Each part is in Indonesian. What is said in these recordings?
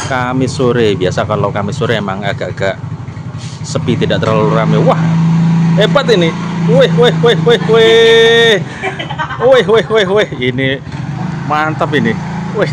Kamis sore. Biasa kalau Kamis sore emang agak-agak sepi, tidak terlalu ramai. Wah, hebat ini. Wih, wih, wih, wih, wih. Wih, wih, wih, wih. Ini mantap ini. Wih.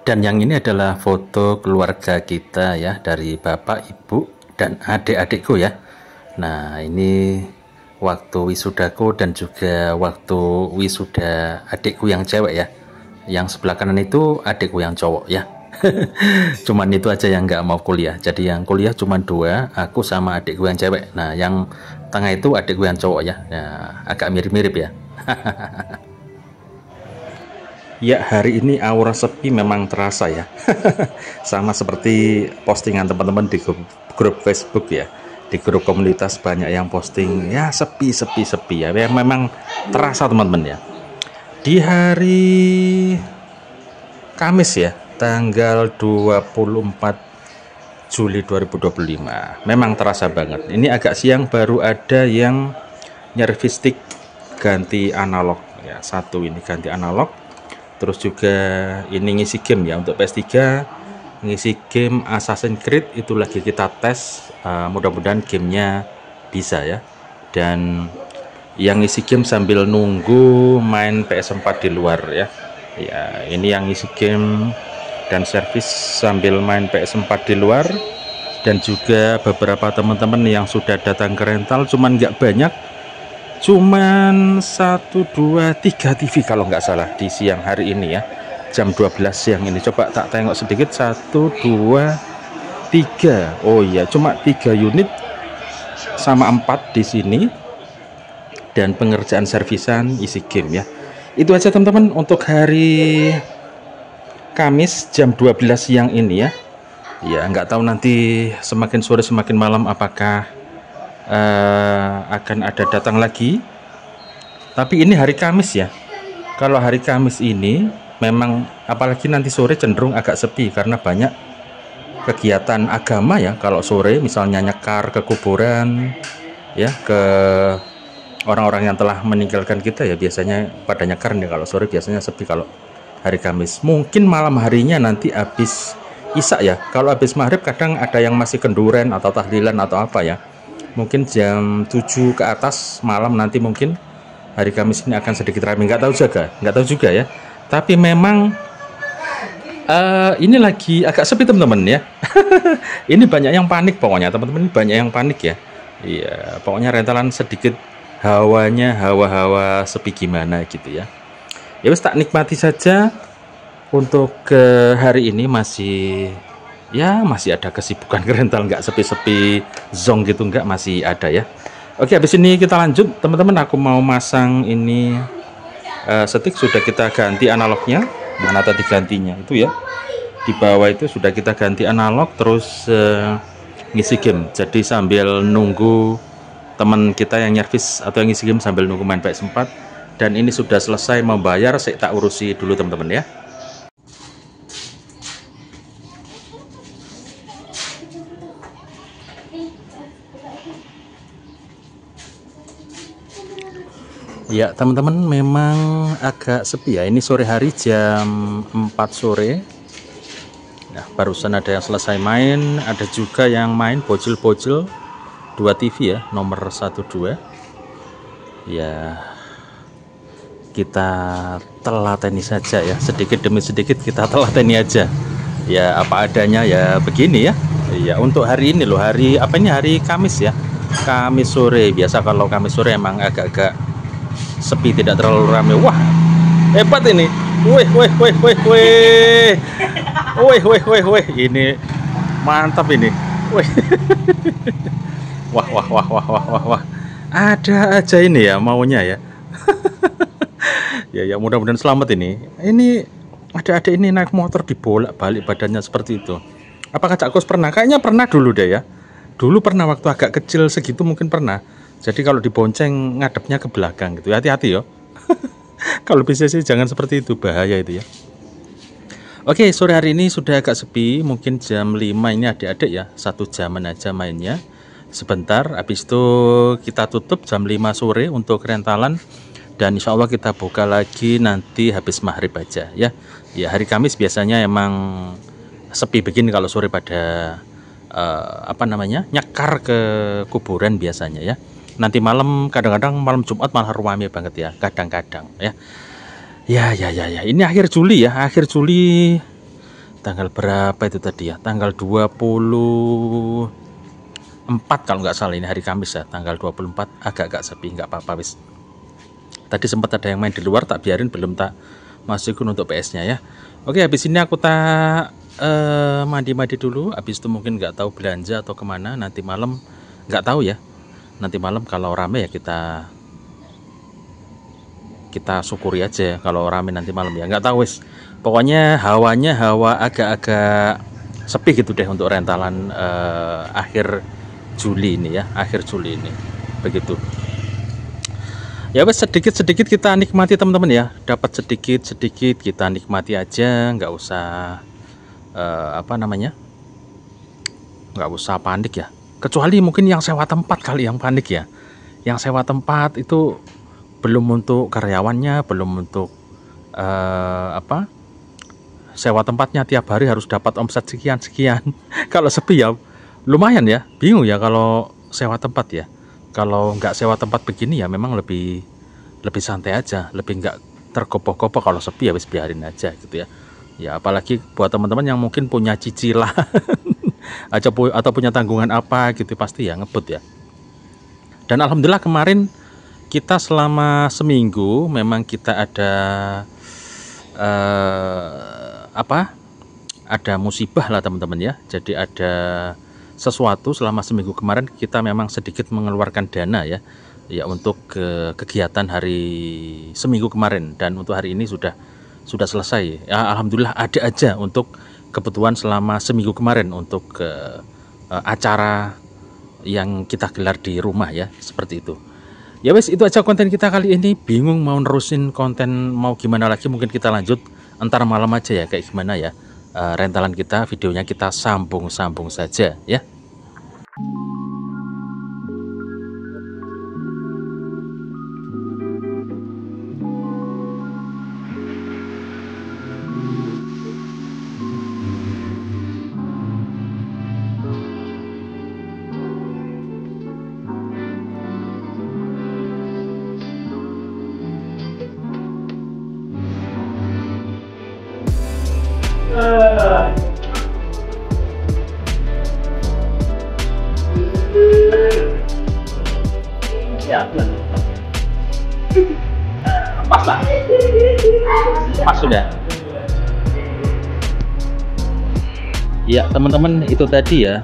Dan yang ini adalah foto keluarga kita ya, dari bapak, ibu, dan adik-adikku ya. Nah, ini waktu wisudaku dan juga waktu wisuda adikku yang cewek ya. Yang sebelah kanan itu adikku yang cowok ya. Cuman itu aja yang nggak mau kuliah. Jadi yang kuliah cuma dua, aku sama adikku yang cewek. Nah, yang tengah itu adikku yang cowok ya. Nah, agak mirip-mirip ya. Ya, hari ini aura sepi memang terasa ya. Sama seperti postingan teman-teman di grup Facebook ya. Di grup komunitas banyak yang posting ya sepi ya. Ya memang terasa teman-teman ya. Di hari Kamis ya, tanggal 24 Juli 2025. Memang terasa banget. Ini agak siang baru ada yang nyervis stick ganti analog ya. Satu ini ganti analog. Terus juga ini ngisi game ya untuk PS3, ngisi game Assassin's Creed itu lagi kita tes, mudah-mudahan gamenya bisa ya. Dan yang ngisi game sambil nunggu main PS4 di luar ya. Ya, ini yang ngisi game dan servis sambil main PS4 di luar. Dan juga beberapa teman-teman yang sudah datang ke rental, cuman nggak banyak. Cuman 1, 2, 3 TV kalau nggak salah di siang hari ini ya, jam 12 siang ini. Coba tak tengok sedikit, 1, 2, 3. Oh iya, cuma 3 unit sama 4 di sini. Dan pengerjaan servisan isi game ya. Itu aja teman-teman untuk hari Kamis jam 12 siang ini ya. Ya nggak tahu nanti semakin sore semakin malam apakah akan ada datang lagi. Tapi ini hari Kamis ya. Kalau hari Kamis ini memang apalagi nanti sore cenderung agak sepi karena banyak kegiatan agama ya. Kalau sore misalnya nyekar ke kuburan ya, ke orang-orang yang telah meninggalkan kita ya, biasanya pada nyekar nih. Kalau sore biasanya sepi kalau hari Kamis. Mungkin malam harinya nanti habis Isya ya. Kalau habis maghrib kadang ada yang masih kenduren atau tahlilan atau apa ya. Mungkin jam 7 ke atas malam nanti mungkin hari Kamis ini akan sedikit ramai, nggak tahu juga ya. Tapi memang ini lagi agak sepi teman-teman ya. Ini banyak yang panik pokoknya teman-teman, ini banyak yang panik ya. Iya, pokoknya rentalan sedikit hawanya hawa-hawa sepi gimana gitu ya. Ya wes, tak nikmati saja. Untuk hari ini masih ada kesibukan rental, nggak sepi-sepi zong gitu, nggak, masih ada ya. Oke, habis ini kita lanjut teman-teman. Aku mau masang ini setik, sudah kita ganti analognya. Mana tadi gantinya itu ya, di bawah itu sudah kita ganti analog, terus ngisi game. Jadi sambil nunggu teman kita yang nyervis atau yang ngisi game sambil nunggu main PS4. Dan ini sudah selesai membayar, saya tak urusi dulu teman-teman ya. Ya teman-teman, memang agak sepi ya. Ini sore hari jam 4 sore. Nah, barusan ada yang selesai main, ada juga yang main bocil-bocil 2 TV ya, nomor 1 2. Ya, kita telateni saja ya, sedikit demi sedikit kita telateni aja. Ya apa adanya ya, begini ya. Ya untuk hari ini loh, hari apa ini, hari Kamis ya. Kamis sore. Biasa kalau Kamis sore emang agak-agak sepi, tidak terlalu ramai. Wah, hebat ini. Wih. Wih. Ini mantap ini. Wih. Wah. Ada aja ini ya maunya ya. Ya mudah-mudahan selamat ini. Ini ada ini naik motor dibolak-balik badannya seperti itu. Apakah Cak Kos pernah? Kayaknya pernah dulu deh ya. Dulu pernah waktu agak kecil segitu mungkin pernah. Jadi kalau dibonceng ngadepnya ke belakang gitu. Hati-hati ya. Kalau bisa sih jangan seperti itu, bahaya itu ya. Oke, sore hari ini sudah agak sepi. Mungkin jam 5 ini adik-adik ya, 1 jaman aja mainnya. Sebentar, habis itu kita tutup jam 5 sore untuk rentalan. Dan insya Allah kita buka lagi nanti habis maghrib aja ya. Ya hari Kamis biasanya emang sepi begini kalau sore pada nyekar ke kuburan biasanya ya. Nanti malam, kadang-kadang malam Jumat malah ramai banget ya, kadang-kadang ya. Ya. Ini akhir Juli ya, akhir Juli tanggal berapa itu tadi ya? Tanggal 24 kalau nggak salah, ini hari Kamis ya, tanggal 24 agak-agak sepi, nggak apa-apa wis. Tadi sempat ada yang main di luar, tak biarin, belum tak masukin untuk PS-nya ya. Oke, habis ini aku tak mandi-mandi dulu, habis itu mungkin nggak tahu belanja atau kemana nanti malam, nggak tahu ya. Nanti malam kalau rame ya kita syukuri aja kalau rame nanti malam ya, nggak tahu wis. Pokoknya hawanya hawa agak-agak sepi gitu deh untuk rentalan akhir Juli ini ya, akhir Juli ini begitu. Ya wes, sedikit-sedikit kita nikmati teman-teman ya, dapat sedikit-sedikit kita nikmati aja, nggak usah nggak usah panik ya. Kecuali mungkin yang sewa tempat kali yang panik ya. Yang sewa tempat itu belum untuk karyawannya, belum untuk sewa tempatnya tiap hari harus dapat omset sekian. Kalau sepi ya lumayan ya, bingung ya kalau sewa tempat ya. Kalau nggak sewa tempat begini ya memang lebih santai aja, lebih nggak tergopoh-gopoh. Kalau sepi ya wis biarin aja gitu ya. Ya apalagi buat teman-teman yang mungkin punya cicilan atau punya tanggungan apa gitu, pasti ya ngebut ya. Dan alhamdulillah kemarin kita selama seminggu memang kita ada ada musibah lah teman-teman ya. Jadi ada sesuatu selama seminggu kemarin, kita memang sedikit mengeluarkan dana ya untuk kegiatan hari seminggu kemarin, dan untuk hari ini sudah selesai ya. Alhamdulillah ada aja untuk kebutuhan selama seminggu kemarin untuk acara yang kita gelar di rumah ya, seperti itu. Ya wes, itu aja konten kita kali ini. Bingung mau nerusin konten mau gimana lagi, mungkin kita lanjut entar malam aja ya, kayak gimana ya rentalan kita, videonya kita sambung saja ya. Ya, Pas sudah. Ya teman-teman, itu tadi ya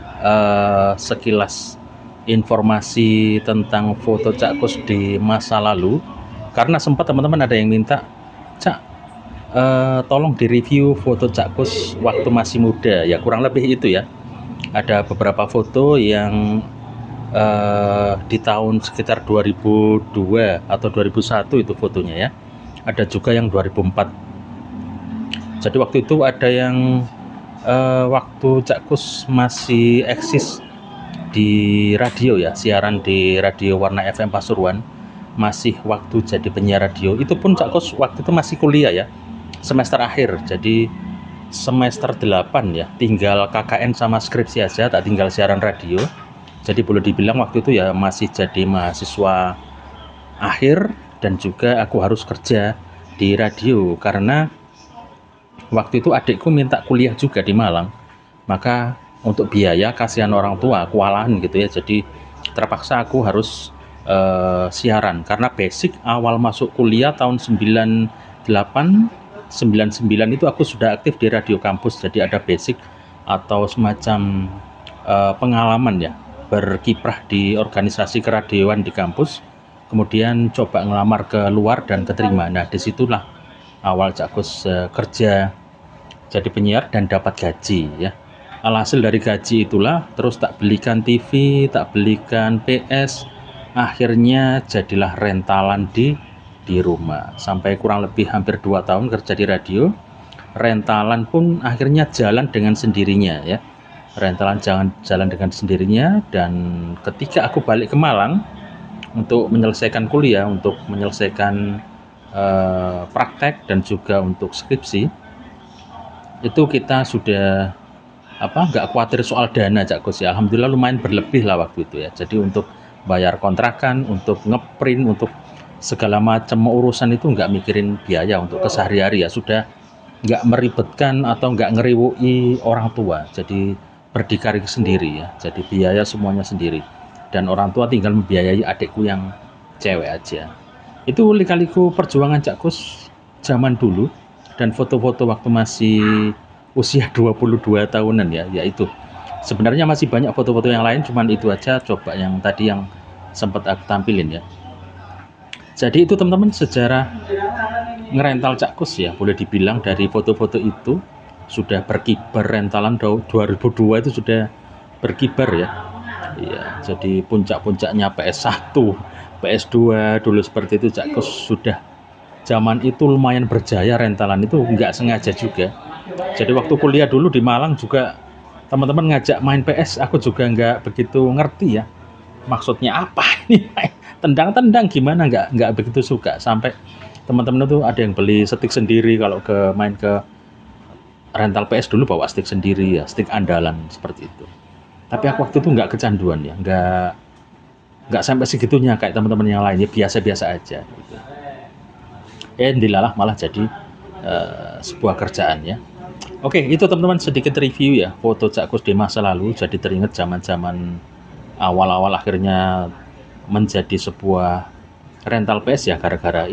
sekilas informasi tentang foto Cak Kus di masa lalu. Karena sempat teman-teman ada yang minta, Cak, tolong direview foto Cak Kus waktu masih muda. Ya kurang lebih itu ya. Ada beberapa foto yang di tahun sekitar 2002 atau 2001 itu fotonya ya. Ada juga yang 2004. Jadi waktu itu ada yang waktu Cak Kus masih eksis di radio ya, siaran di radio Warna FM Pasuruan, masih waktu jadi penyiar radio. Itu pun Cak Kus waktu itu masih kuliah ya, semester akhir, jadi semester 8 ya, tinggal KKN sama skripsi aja, tak tinggal siaran radio. Jadi boleh dibilang waktu itu ya masih jadi mahasiswa akhir, dan juga aku harus kerja di radio karena waktu itu adikku minta kuliah juga di Malang. Maka untuk biaya kasihan orang tua, kewalahan gitu ya. Jadi terpaksa aku harus siaran karena basic awal masuk kuliah tahun 98 99 itu aku sudah aktif di radio kampus. Jadi ada basic atau semacam pengalaman ya, berkiprah di organisasi keradioan di kampus, kemudian coba ngelamar ke luar dan keterima. Nah disitulah awal Cak Kus kerja jadi penyiar dan dapat gaji ya. Alhasil dari gaji itulah terus tak belikan TV, tak belikan PS, akhirnya jadilah rentalan di rumah sampai kurang lebih hampir 2 tahun kerja di radio. Rentalan pun akhirnya jalan dengan sendirinya ya. Rentalan jalan dengan sendirinya, dan ketika aku balik ke Malang untuk menyelesaikan kuliah, untuk menyelesaikan praktek dan juga untuk skripsi, itu kita sudah nggak khawatir soal dana Cak Kus ya. Alhamdulillah lumayan berlebih lah waktu itu ya. Jadi untuk bayar kontrakan, untuk ngeprint, untuk segala macam urusan itu nggak mikirin biaya untuk kesehari-hari ya. Sudah nggak meribetkan atau nggak ngeriwui orang tua. Jadi berdikari sendiri ya, jadi biaya semuanya sendiri, dan orang tua tinggal membiayai adikku yang cewek aja. Itu lika-liku perjuangan Cak Kus zaman dulu, dan foto-foto waktu masih usia 22 tahunan ya, yaitu sebenarnya masih banyak foto-foto yang lain, cuman itu aja coba yang tadi yang sempat aku tampilin ya. Jadi itu teman-teman sejarah ngerental Cak Kus ya, boleh dibilang dari foto-foto itu sudah berkibar. Rentalan 2002 itu sudah berkibar ya. Iya, jadi puncak-puncaknya PS1, PS2 dulu seperti itu. Cak Kus sudah zaman itu lumayan berjaya rentalan itu, nggak sengaja juga. Jadi waktu kuliah dulu di Malang juga teman-teman ngajak main PS, aku juga nggak begitu ngerti ya. Maksudnya apa ini? Tendang-tendang gimana, nggak begitu suka. Sampai teman-teman itu ada yang beli stick sendiri kalau main ke rental PS dulu, bawa stick sendiri ya, stick andalan seperti itu. Tapi aku waktu itu nggak kecanduan ya, nggak sampai segitunya kayak teman-teman yang lain ya, biasa-biasa aja gitu. Dilalah malah jadi sebuah kerjaan ya. Oke, itu teman-teman sedikit review ya foto Cak Kus di masa lalu. Jadi teringat zaman-zaman awal-awal akhirnya menjadi sebuah rental PS ya, gara-gara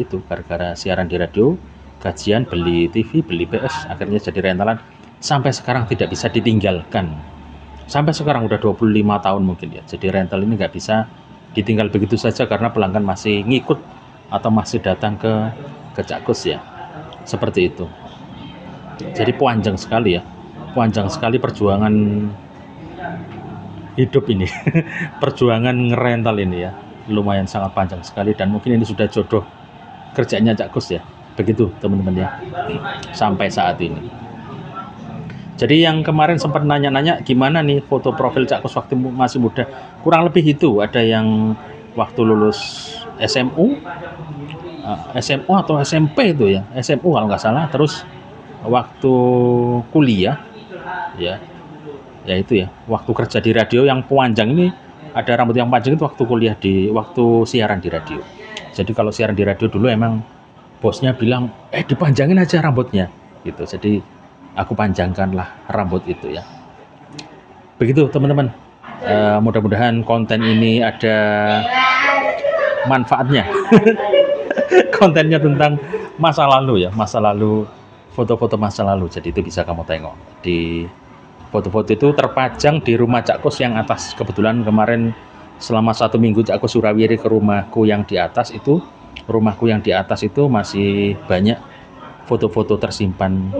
siaran di radio, gajian, beli TV, beli PS, akhirnya jadi rentalan sampai sekarang tidak bisa ditinggalkan. Sampai sekarang udah 25 tahun mungkin ya. Jadi rental ini nggak bisa ditinggal begitu saja karena pelanggan masih ngikut atau masih datang ke Cak Kus ya. Seperti itu. Jadi panjang sekali ya. Panjang sekali perjuangan hidup ini. Perjuangan ngerental ini ya. Lumayan sangat panjang sekali, dan mungkin ini sudah jodoh kerjanya Cak Kus ya. Begitu teman-teman ya, sampai saat ini. Jadi yang kemarin sempat nanya-nanya gimana nih foto profil Cak Kus waktu masih muda, kurang lebih itu. Ada yang waktu lulus SMU atau SMP itu ya, SMU kalau nggak salah. Terus waktu kuliah ya itu ya, waktu kerja di radio yang panjang ini, ada rambut yang panjang itu waktu kuliah waktu siaran di radio. Jadi kalau siaran di radio dulu emang bosnya bilang, dipanjangin aja rambutnya gitu. Jadi aku panjangkanlah rambut itu ya. Begitu teman-teman. Mudah-mudahan konten ini ada manfaatnya. Kontennya tentang masa lalu ya, masa lalu, foto-foto masa lalu. Jadi itu bisa kamu tengok di foto-foto itu terpajang di rumah Cak Kus yang atas. Kebetulan kemarin selama 1 minggu Cak Kus Surawiri ke rumahku yang di atas itu, rumahku yang di atas itu masih banyak foto-foto tersimpan.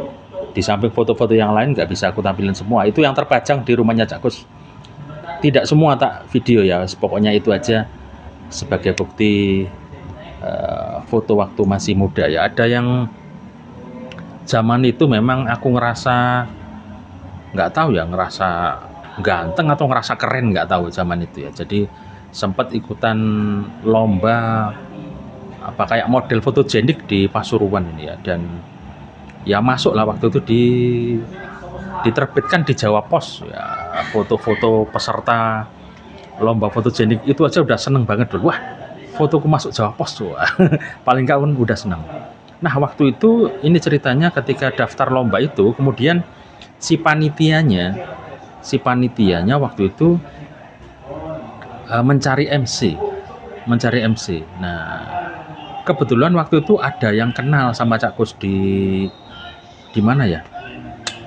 Di samping foto-foto yang lain nggak bisa aku tampilin semua, itu yang terpajang di rumahnya Cak Kus. Tidak semua tak video ya, pokoknya itu aja sebagai bukti foto waktu masih muda ya. Ada yang zaman itu memang aku ngerasa nggak tahu ya, ngerasa ganteng atau ngerasa keren, nggak tahu zaman itu ya. Jadi sempat ikutan lomba apa kayak model fotogenik di Pasuruan ini ya, dan ya masuk lah waktu itu diterbitkan di Jawa Pos ya, foto-foto peserta lomba fotogenik itu aja udah seneng banget dulu. Wah, fotoku masuk Jawa Pos tuh. Paling kawan udah seneng. Nah, waktu itu ini ceritanya ketika daftar lomba itu, kemudian si panitianya waktu itu mencari MC. Nah, kebetulan waktu itu ada yang kenal sama Cak Kus di mana ya?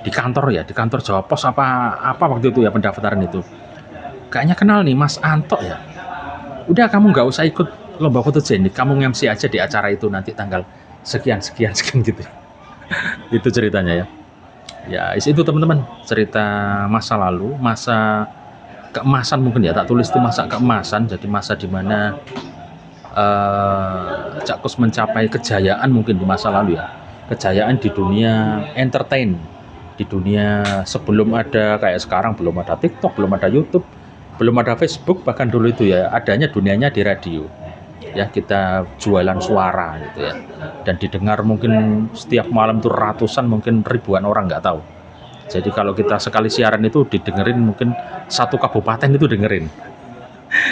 Di kantor ya, di kantor Jawa Pos apa waktu itu ya pendaftaran itu. Kayaknya kenal nih Mas Anto ya. Udah kamu nggak usah ikut lomba fotogenik, kamu MC aja di acara itu nanti tanggal sekian gitu. Itu ceritanya ya. Ya, itu teman-teman, cerita masa lalu, masa keemasan mungkin ya, tak tulis itu masa keemasan. Jadi masa dimana Cak Kus mencapai kejayaan mungkin di masa lalu ya. Kejayaan di dunia entertain, di dunia sebelum ada kayak sekarang, belum ada TikTok, belum ada YouTube, belum ada Facebook, bahkan dulu itu ya adanya dunianya di radio ya, kita jualan suara gitu ya, dan didengar mungkin setiap malam tuh ratusan mungkin ribuan orang, nggak tahu. Jadi kalau kita sekali siaran itu didengerin mungkin 1 kabupaten itu dengerin.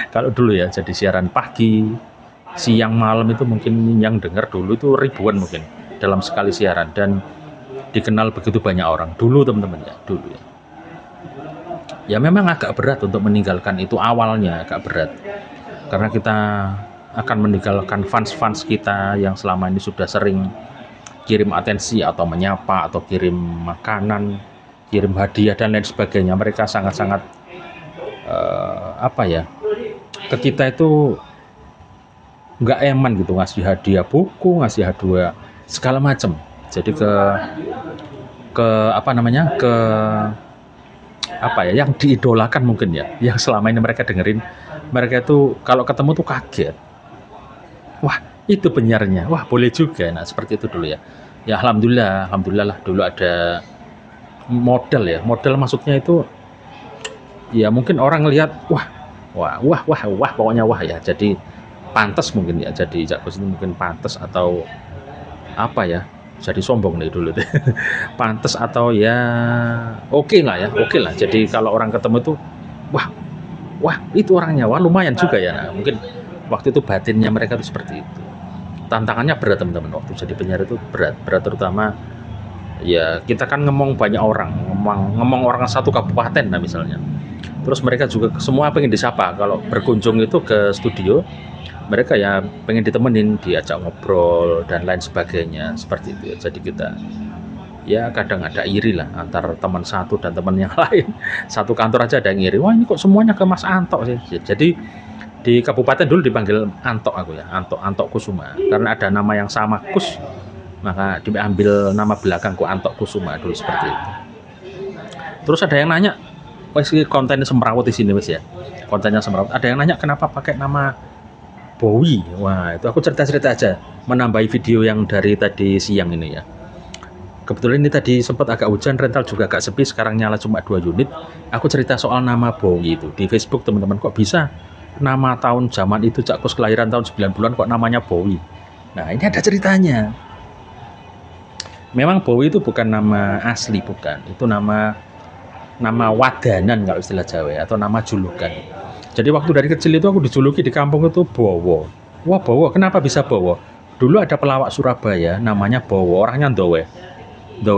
Kalau dulu ya, jadi siaran pagi, siang, malam itu mungkin yang denger dulu itu ribuan mungkin dalam sekali siaran, dan dikenal begitu banyak orang dulu teman-teman ya, dulu ya. Ya memang agak berat untuk meninggalkan itu, awalnya agak berat karena kita akan meninggalkan fans-fans kita yang selama ini sudah sering kirim atensi atau menyapa atau kirim makanan, kirim hadiah dan lain sebagainya. Mereka sangat-sangat ke kita itu nggak eman gitu, ngasih hadiah buku, ngasih hadiah segala macam. Jadi yang diidolakan mungkin ya, yang selama ini mereka dengerin, mereka itu kalau ketemu tuh kaget, wah itu penyiarnya, wah boleh juga. Nah seperti itu dulu ya. Ya alhamdulillah lah dulu ada model maksudnya itu ya, mungkin orang ngelihat wah pokoknya wah ya, jadi pantas mungkin ya, jadi Cak Kus itu mungkin pantas atau jadi sombong nih dulu deh. Pantes atau ya oke lah. Jadi kalau orang ketemu itu wah itu orangnya, wah lumayan juga ya. Nah, mungkin waktu itu batinnya mereka itu seperti itu. Tantangannya berat teman-teman, waktu jadi penyiar itu berat terutama ya, kita kan ngomong banyak orang, ngomong orang 1 kabupaten nah misalnya. Terus mereka juga semua pengen disapa kalau berkunjung itu ke studio. Mereka ya pengen ditemenin, diajak ngobrol dan lain sebagainya, seperti itu ya. Jadi kita ya kadang ada iri lah antar teman satu dan teman yang lain. Satu kantor aja ada yang iri, wah ini kok semuanya ke Mas Anto sih. Jadi di kabupaten dulu dipanggil Anto aku ya, Anto Kusuma, karena ada nama yang sama Kus, maka diambil nama belakangku Anto Kusuma dulu, seperti itu. Terus ada yang nanya, wes kontennya semrawut di sini wes ya, kontennya semrawut. Ada yang nanya kenapa pakai nama Bowie. Wah itu aku cerita aja, menambahi video yang dari tadi siang ini ya. Kebetulan ini tadi sempat agak hujan, rental juga agak sepi, sekarang nyala cuma 2 unit. Aku cerita soal nama Bowie itu di Facebook teman-teman, kok bisa nama tahun zaman itu Cak Kus kelahiran tahun 90-an kok namanya Bowie. Nah ini ada ceritanya. Memang Bowie itu bukan nama asli, bukan, itu nama wadanan kalau istilah Jawa ya, atau nama julukan. Jadi waktu dari kecil itu aku dijuluki di kampung itu Bowo. Wah Bowo, kenapa bisa Bowo? Dulu ada pelawak Surabaya namanya Bowo, orangnya Ndowe,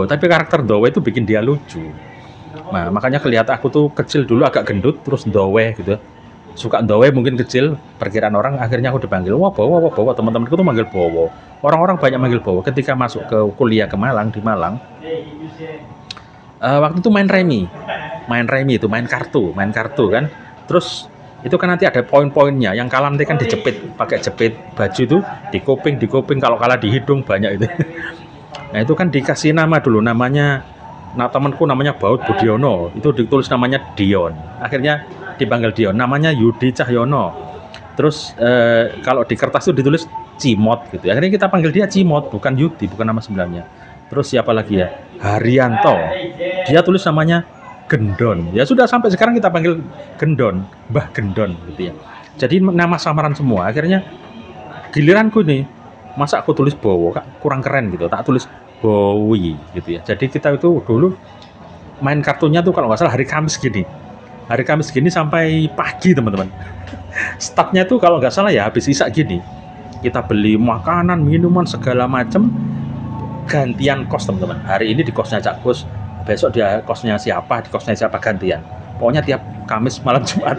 tapi karakter Ndowe itu bikin dia lucu. Nah makanya kelihatan aku tuh kecil dulu agak gendut, terus Ndowe gitu. suka ndowe mungkin kecil, perkiraan orang, akhirnya aku dipanggil, wah bawa, teman-temanku tuh manggil bawa. Orang-orang banyak manggil bawa. Ketika masuk ke kuliah ke Malang, di Malang, waktu itu main remi itu, main kartu kan. Terus itu kan nanti ada poin-poinnya, yang kalah nanti kan dijepit, pakai jepit baju itu, di kuping, kalau kalah di hidung banyak itu. Nah itu kan dikasih nama dulu, namanya, nah temanku namanya Baut Budiono, itu ditulis namanya Dion, akhirnya dipanggil Dion, namanya Yudi Cahyono. Terus kalau di kertas itu ditulis Cimot gitu, akhirnya kita panggil dia Cimot, bukan Yudi, bukan nama sebenarnya. Terus siapa lagi ya, Haryanto, dia tulis namanya Gendon, ya sudah sampai sekarang kita panggil Gendon, Mbah Gendon gitu ya. Jadi nama samaran semua. Akhirnya giliranku nih, masa aku tulis Bowo, kurang keren gitu, tak tulis Bowi gitu ya. Jadi kita itu dulu main kartunya tuh kalau nggak salah hari Kamis gini sampai pagi teman-teman. Startnya tuh kalau nggak salah ya habis isak gini, kita beli makanan, minuman segala macem, gantian kos teman-teman. Hari ini di kosnya Cak Kus, besok dia kosnya siapa, di kosnya siapa, gantian. Pokoknya tiap Kamis malam Jumat.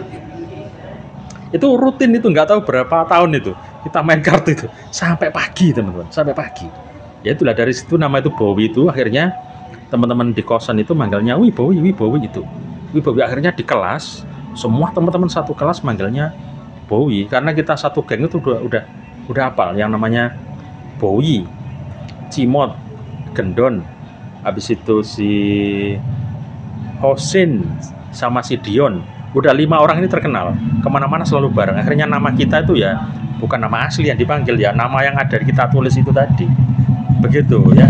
Itu rutin, itu nggak tahu berapa tahun itu kita main kartu itu sampai pagi teman-teman, sampai pagi. Ya itulah, dari situ nama itu Bowi itu akhirnya teman-teman di kosan itu manggilnya Wibowi itu. Wibowi akhirnya di kelas semua teman-teman satu kelas manggilnya Bowi, karena kita satu geng itu udah hafal yang namanya Bowi, Cimot, Gendon, habis itu si Hosin sama si Dion. Udah 5 orang ini terkenal, kemana-mana selalu bareng. Akhirnya nama kita itu ya bukan nama asli yang dipanggil ya, nama yang ada kita tulis itu tadi, begitu ya.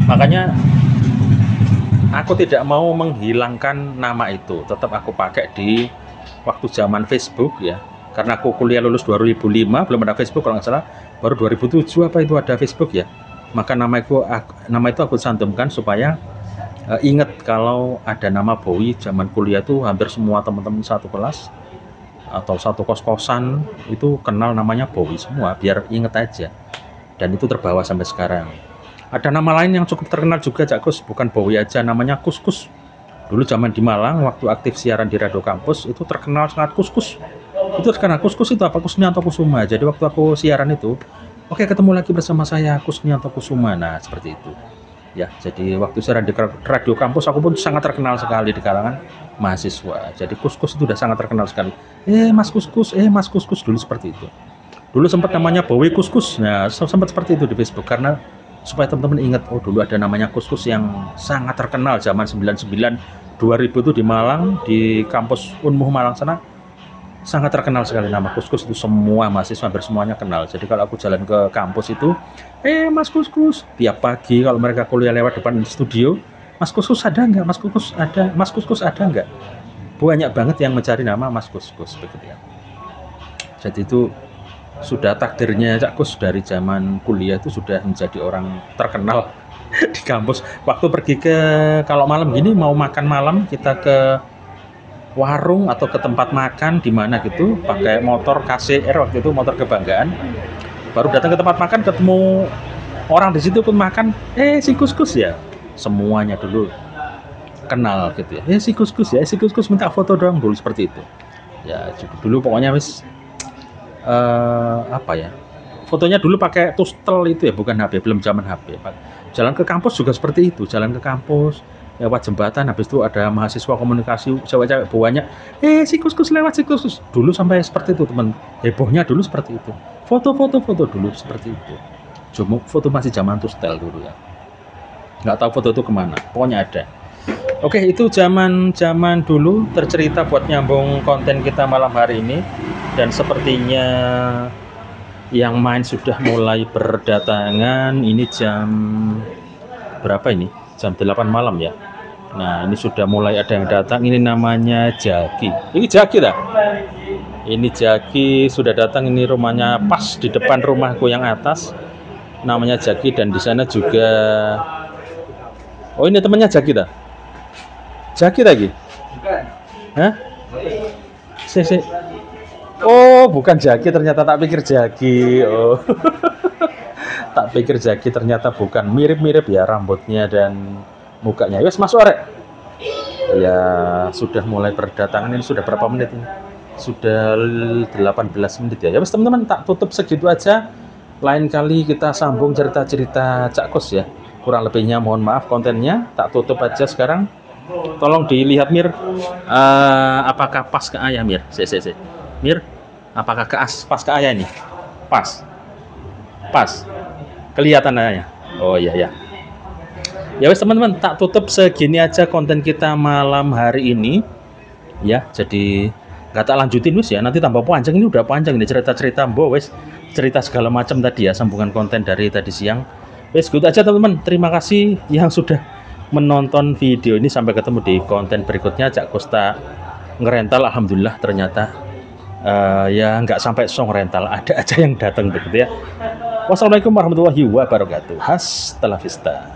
Makanya aku tidak mau menghilangkan nama itu, tetap aku pakai di waktu zaman Facebook ya. Karena aku kuliah lulus 2005, belum ada Facebook kalau nggak salah, baru 2007 apa itu ada Facebook ya. Maka nama itu aku cantumkan supaya ingat kalau ada nama Bowi zaman kuliah tuh hampir semua teman-teman satu kelas atau satu kos-kosan itu kenal namanya Bowi semua, biar inget aja. Dan itu terbawa sampai sekarang. Ada nama lain yang cukup terkenal juga Cak Kus, bukan Bowi aja, namanya Kuskus. Dulu zaman di Malang waktu aktif siaran di Radio Kampus itu terkenal sangat Kuskus. Itu karena Kuskus itu apa? Kusnianto Kusuma. Jadi waktu aku siaran itu, oke, ketemu lagi bersama saya Kusnianto Kusuma. Nah seperti itu ya. Jadi waktu siaran di Radio Kampus aku pun sangat terkenal sekali di kalangan mahasiswa. Jadi Kuskus itu udah sangat terkenal sekali. Mas Kuskus dulu seperti itu. Dulu sempat namanya Bowi Kuskus. Nah sempat seperti itu di Facebook, karena supaya teman-teman ingat, oh dulu ada namanya Kuskus yang sangat terkenal zaman 99 2000 itu di Malang, di kampus Unmuh Malang sana sangat terkenal sekali nama Kuskus itu, semua mahasiswa hampir semuanya kenal. Jadi kalau aku jalan ke kampus itu, Mas Kuskus, tiap pagi kalau mereka kuliah lewat depan studio, Mas Kuskus ada nggak? Mas Kuskus ada nggak? Banyak banget yang mencari nama Mas Kuskus begitu ya. Jadi itu sudah takdirnya Cak Kus, dari zaman kuliah itu sudah menjadi orang terkenal di kampus. Waktu pergi ke, kalau malam gini mau makan malam, kita ke warung atau ke tempat makan di mana gitu, pakai motor KCR waktu itu, motor kebanggaan. Baru datang ke tempat makan, ketemu orang di situ pun makan, si Kuskus ya. Semuanya dulu kenal gitu ya. Si Kuskus minta foto dong, dulu seperti itu. Ya cukup dulu pokoknya wis apa ya, fotonya dulu pakai tustel itu ya, bukan HP, belum zaman HP. Jalan ke kampus juga seperti itu, jalan ke kampus lewat jembatan, habis itu ada mahasiswa komunikasi cewek-cewek banyak, si Kuskus lewat, si Kuskus. Dulu sampai seperti itu teman, hebohnya dulu seperti itu, foto dulu seperti itu. Cuma foto masih zaman tustel dulu ya, nggak tahu foto itu kemana, pokoknya ada. Oke, itu zaman dulu tercerita buat nyambung konten kita malam hari ini. Dan sepertinya yang main sudah mulai berdatangan. Ini jam berapa ini? Jam 8 malam ya. Nah ini sudah mulai ada yang datang. Ini namanya Jaki. Ini Jaki dah. Ini Jaki sudah datang. Ini rumahnya pas di depan rumahku yang atas. Namanya Jaki, dan di sana juga. Oh ini temannya Jaki dah. Jaki lagi? Bukan. Hah? Oh, bukan Jaki, ternyata tak pikir Jaki. Oh. Tak pikir Jaki, ternyata bukan. Mirip-mirip ya rambutnya dan mukanya. Wes masuk arek. ya sudah mulai berdatangan. Ini sudah berapa menit ini? Sudah 18 menit ya. Ya wes teman-teman, tak tutup segitu aja. Lain kali kita sambung cerita-cerita Cak Kus ya. Kurang lebihnya mohon maaf, kontennya tak tutup aja sekarang. Tolong dilihat Mir, apakah pas ke ayah Mir? Mir, apakah pas ke ayah ini? Pas, kelihatan ayahnya. Oh iya ya. Ya wes teman-teman, tak tutup segini aja konten kita malam hari ini ya. Jadi nggak tak lanjutin wes ya, nanti tambah panjang. Ini udah panjang ini cerita-cerita Mbok wes, cerita segala macam tadi ya, sambungan konten dari tadi siang. Wes gitu aja teman-teman, terima kasih yang sudah menonton video ini. Sampai ketemu di konten berikutnya. Cak Kosta ngerental, alhamdulillah ternyata ya nggak sampai song rental, ada aja yang datang begitu ya. Wassalamualaikum warahmatullahi wabarakatuh. Hasta la vista.